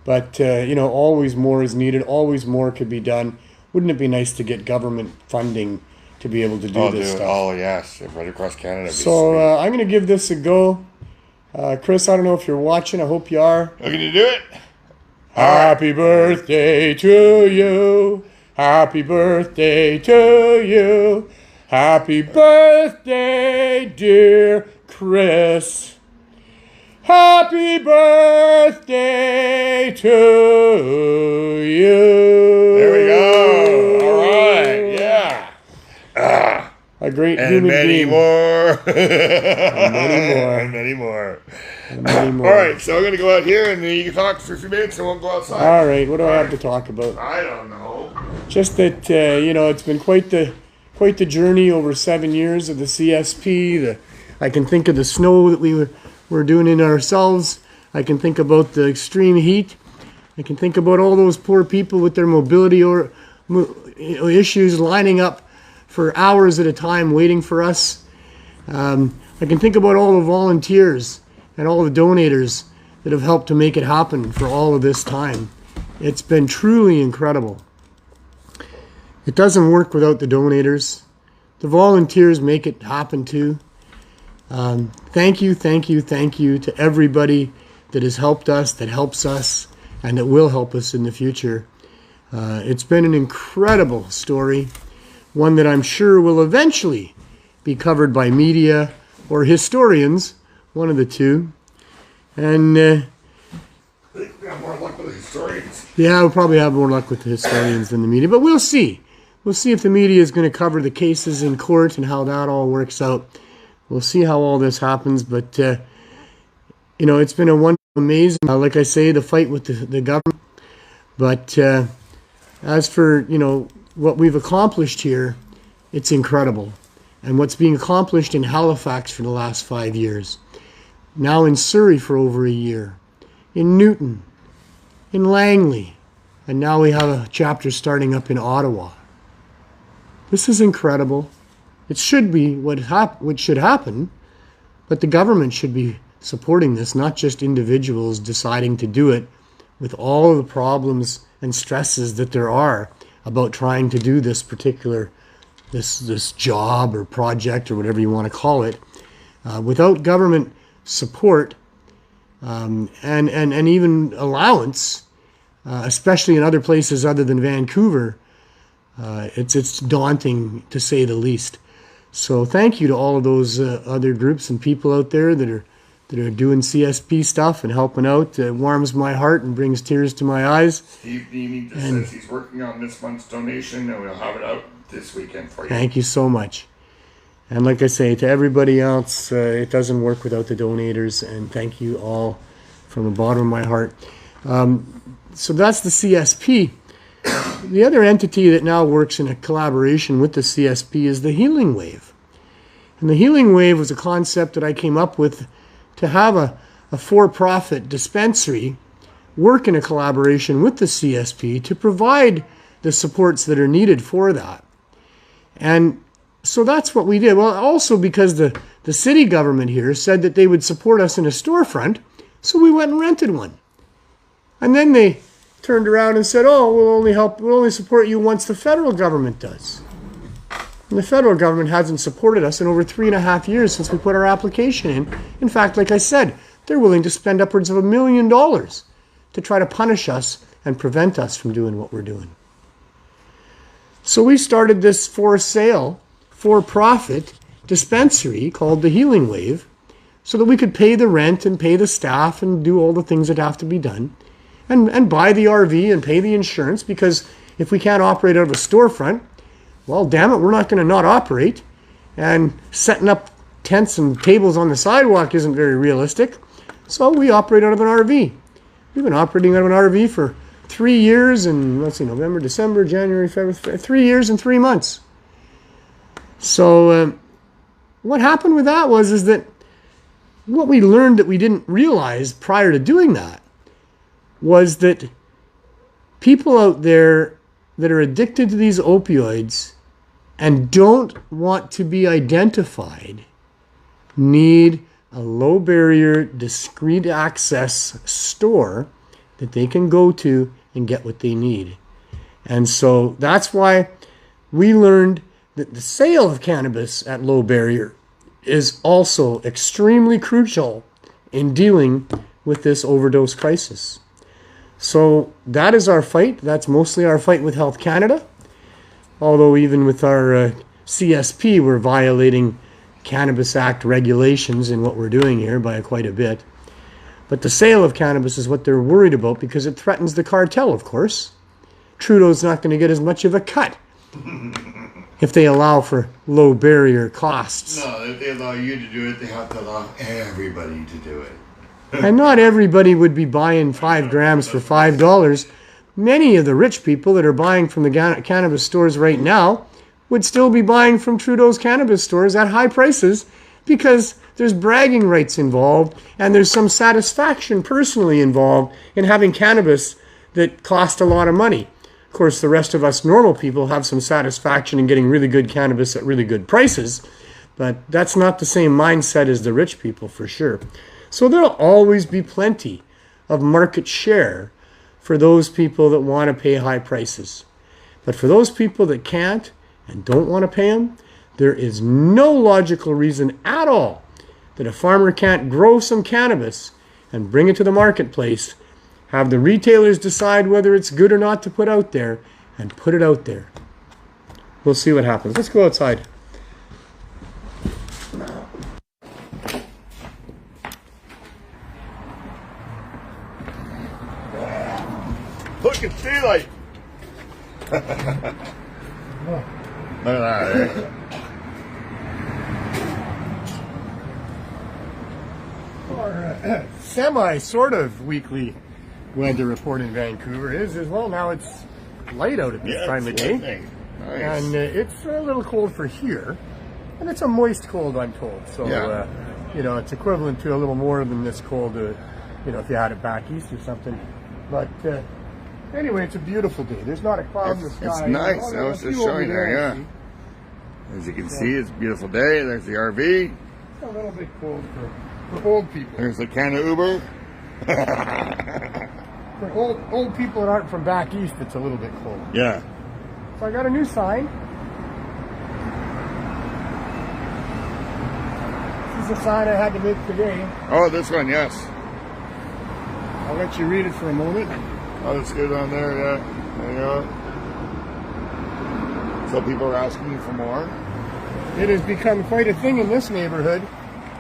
But, always more is needed. Always more could be done. Wouldn't it be nice to get government funding to be able to do this stuff? Oh, yes. Right across Canada. So I'm going to give this a go. Chris, I don't know if you're watching. I hope you are. Are you going to do it? Happy birthday to you. Happy birthday to you. Happy birthday, dear Chris. Happy birthday to you. There we go. All right. Yeah. A great and human many being. More. And many more. And many more. And many more. All right. So we're going to go out here and you can talk for a few minutes and we'll go outside. All right. What do I have to talk about? I don't know. Just that, it's been quite the journey over 7 years of the CSP. I can think of the snow that we were doing in ourselves. I can think about the extreme heat. I can think about all those poor people with their mobility or issues lining up for hours at a time waiting for us. I can think about all the volunteers and all the donators that have helped to make it happen for all of this time. It's been truly incredible. It doesn't work without the donators. The volunteers make it happen too. Thank you to everybody that has helped us, that helps us, and that will help us in the future. It's been an incredible story, one that I'm sure will eventually be covered by media or historians, one of the two. And I think we have more luck with the historians. Yeah, we'll probably have more luck with the historians than the media, but we'll see. We'll see if the media is going to cover the cases in court and how that all works out. We'll see how all this happens, but, it's been a wonderful, amazing, like I say, the fight with the government. But as for, what we've accomplished here, it's incredible. And what's being accomplished in Halifax for the last 5 years, now in Surrey for over a year, in Newton, in Langley, and now we have a chapter starting up in Ottawa. This is incredible. It should be what should happen, but the government should be supporting this, not just individuals deciding to do it with all of the problems and stresses that there are about trying to do this particular this job or project or whatever you want to call it. Without government support and even allowance, especially in other places other than Vancouver, it's daunting to say the least. So thank you to all of those other groups and people out there that are doing CSP stuff and helping out. It warms my heart and brings tears to my eyes. Steve Deany just says he's working on this month's donation and we'll have it out this weekend for you. Thank you so much. And like I say, to everybody else, it doesn't work without the donators, and thank you all from the bottom of my heart. So that's the CSP. The other entity that now works in a collaboration with the CSP is the Healing Wave. And the Healing Wave was a concept that I came up with to have a for-profit dispensary work in a collaboration with the CSP to provide the supports that are needed for that. And so that's what we did. Well, also because the city government here said that they would support us in a storefront, so we went and rented one. And then they turned around and said, oh, we'll only support you once the federal government does. And the federal government hasn't supported us in over 3.5 years since we put our application in. In fact, like I said, they're willing to spend upwards of $1 million to try to punish us and prevent us from doing what we're doing. So we started this for sale, for-profit dispensary called the Healing Wave so that we could pay the rent and pay the staff and do all the things that have to be done and buy the RV and pay the insurance, because if we can't operate out of a storefront, well, damn it, we're not going to not operate. And setting up tents and tables on the sidewalk isn't very realistic. So we operate out of an RV. We've been operating out of an RV for 3 years and, let's see, November, December, January, February, 3 years and 3 months. So what happened with that is that what we learned that we didn't realize prior to doing that was that people out there that are addicted to these opioids and don't want to be identified need a low barrier, discreet access store that they can go to and get what they need. And so that's why we learned that the sale of cannabis at low barrier is also extremely crucial in dealing with this overdose crisis. So that is our fight. That's mostly our fight with Health Canada. Although even with our CSP, we're violating Cannabis Act regulations in what we're doing here by quite a bit. But the sale of cannabis is what they're worried about because it threatens the cartel, of course. Trudeau's not going to get as much of a cut if they allow for low barrier costs. No, if they allow you to do it, they have to allow everybody to do it. And not everybody would be buying 5 grams for $5. Many of the rich people that are buying from the cannabis stores right now would still be buying from Trudeau's cannabis stores at high prices because there's bragging rights involved and there's some satisfaction personally involved in having cannabis that cost a lot of money. Of course, the rest of us normal people have some satisfaction in getting really good cannabis at really good prices, but that's not the same mindset as the rich people for sure. So there'll always be plenty of market share for those people that want to pay high prices. But for those people that can't and don't want to pay them, there is no logical reason at all that a farmer can't grow some cannabis and bring it to the marketplace, have the retailers decide whether it's good or not to put out there, and put it out there. We'll see what happens. Let's go outside. Look, it's daylight. Look at that, eh? Our sort of weekly weather report in Vancouver is well, now it's light out at this time of day. Nice. And it's a little cold for here. And it's a moist cold, I'm told. So, it's equivalent to a little more than this cold, if you had it back east or something. But anyway, it's a beautiful day. There's not a cloud in the sky. It's nice. I was just showing there, yeah. As you can see, it's a beautiful day. There's the RV. It's a little bit cold for old people. There's the can of Uber. For old people that aren't from back east, it's a little bit cold. Yeah. So I got a new sign. This is a sign I had to make today. Oh, this one, yes. I'll let you read it for a moment. Oh, that's good on there, yeah. There you go. So people are asking you for more. It has become quite a thing in this neighborhood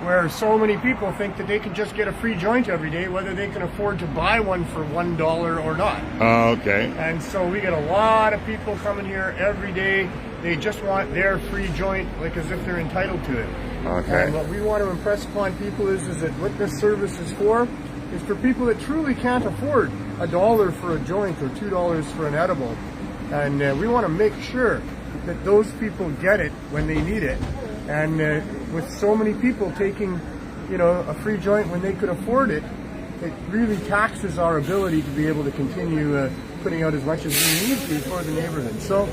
where so many people think that they can just get a free joint every day, whether they can afford to buy one for $1 or not. Oh, okay. And so we get a lot of people coming here every day. They just want their free joint, like as if they're entitled to it. Okay. And what we want to impress upon people is that what this service is for people that truly can't afford $1 for a joint or $2 for an edible. And we want to make sure that those people get it when they need it. And with so many people taking, a free joint when they could afford it, it really taxes our ability to be able to continue putting out as much as we need to for the neighborhood. So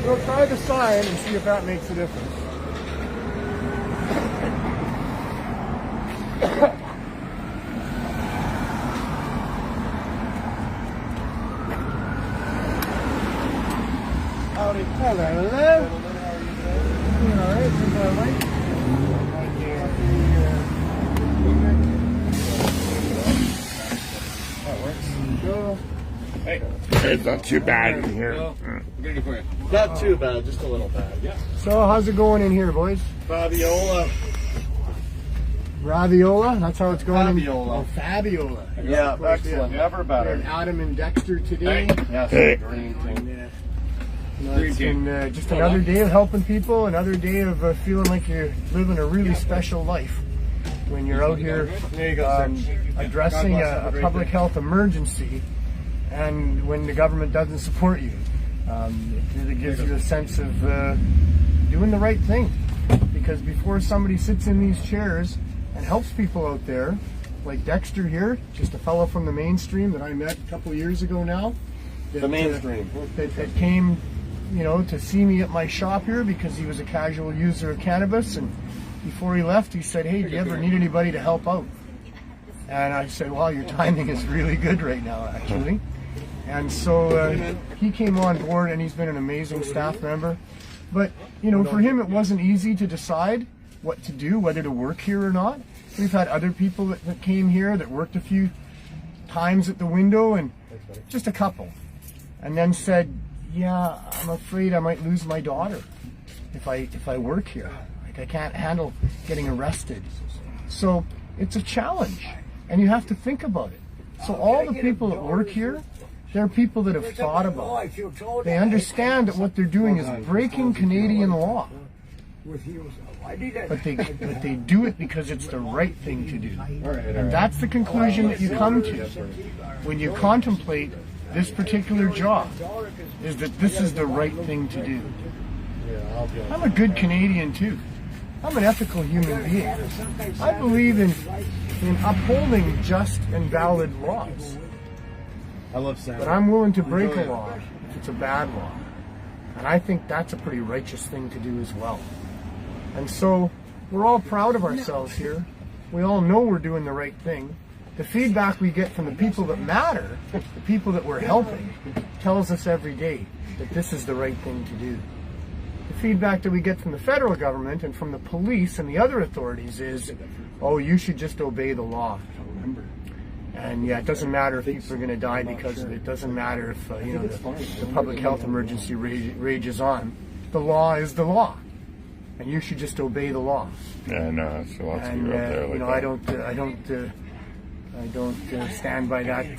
we'll try the sign and see if that makes a difference. Hello. You all right? That works. Hey, it's not too bad in here. Not too bad, just a little bad. Yeah. So, how's it going in here, boys? Fabiola. Raviola? That's how it's going. Fabiola. Oh, Fabiola. Yeah, excellent. Never better. And Adam and Dexter today. Yes, Hey. green thing. It's been just another day of helping people, another day of feeling like you're living a really special life when you're out here addressing a public health emergency, and when the government doesn't support you. It really gives you a sense of doing the right thing, because before somebody sits in these chairs and helps people out there, like Dexter here, just a fellow from the mainstream that I met a couple years ago now. The mainstream. That came, you know, to see me at my shop here because he was a casual user of cannabis, and before he left he said, "Hey, do you ever need anybody to help out?" And I said, "Well, your timing is really good right now, actually." And so he came on board, and he's been an amazing staff member. But, you know, for him it wasn't easy to decide what to do, whether to work here or not. We've had other people that came here that worked a few times at the window, and just a couple, and then said, "Yeah, I'm afraid I might lose my daughter if I work here. Like, I can't handle getting arrested." So it's a challenge, and you have to think about it. So all the people that work here, they're people that have thought about it. They understand that what they're doing is breaking Canadian law. But they do it because it's the right thing to do. And that's the conclusion that you come to when you contemplate this particular job, is that this is the right thing to do. I'm a good Canadian too. I'm an ethical human being. I believe in upholding just and valid laws. But I'm willing to break a law if it's a bad law. And I think that's a pretty righteous thing to do as well. And so we're all proud of ourselves here. We all know we're doing the right thing. The feedback we get from the people that matter, the people that we're helping, tells us every day that this is the right thing to do. The feedback that we get from the federal government and from the police and the other authorities is, "Oh, you should just obey the law." And yeah, it doesn't matter if people are going to die because of it. It doesn't matter if the public health emergency rages on. The law is the law, and you should just obey the law. Yeah, no, that's lots of And people out there like that. I don't stand by that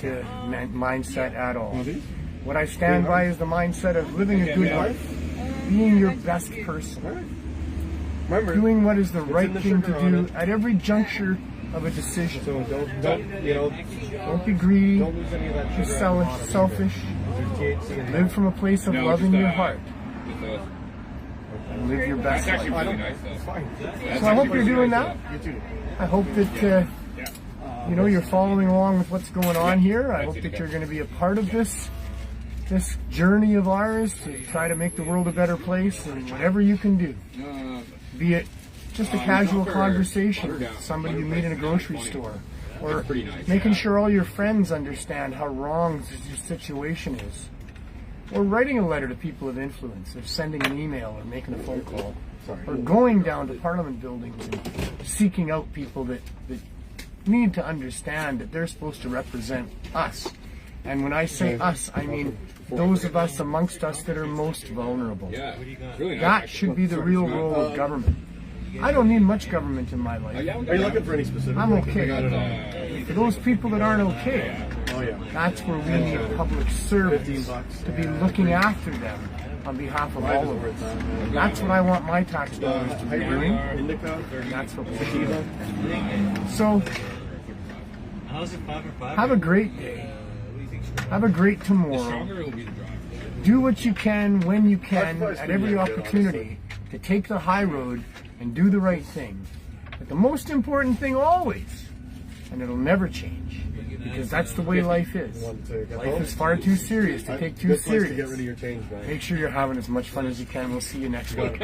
mindset at all. What I stand by is the mindset of living a good life, being your best person, doing what is the right thing to do at every juncture of a decision. So Don't be greedy, don't lose any of that be sugar. selfish, live from a place of love in your heart, and live your best life. So I hope you're doing that. I hope that you're following along with what's going on here. I hope that you're going to be a part of this journey of ours to try to make the world a better place, and whatever you can do, be it just a casual conversation with somebody you meet in a grocery store, or making sure all your friends understand how wrong your situation is, or writing a letter to people of influence, or sending an email, or making a phone call, or going down to Parliament buildings and seeking out people that need to understand that they're supposed to represent us. And when I say us, I mean those of us amongst us that are most vulnerable. That should be the real role of government. I don't need much government in my life. Are you looking for any specific? I'm okay. For those people that aren't okay, that's where we need public service to be looking after them on behalf of all of us. That's what I want my tax dollars to be doing, and that's what we're doing. So, have a great day. Have a great tomorrow. Do what you can when you can at every opportunity to take the high road and do the right thing. But the most important thing always, and it'll never change, because that's the way life is. Life is far too serious to take too serious. Make sure you're having as much fun as you can. We'll see you next week.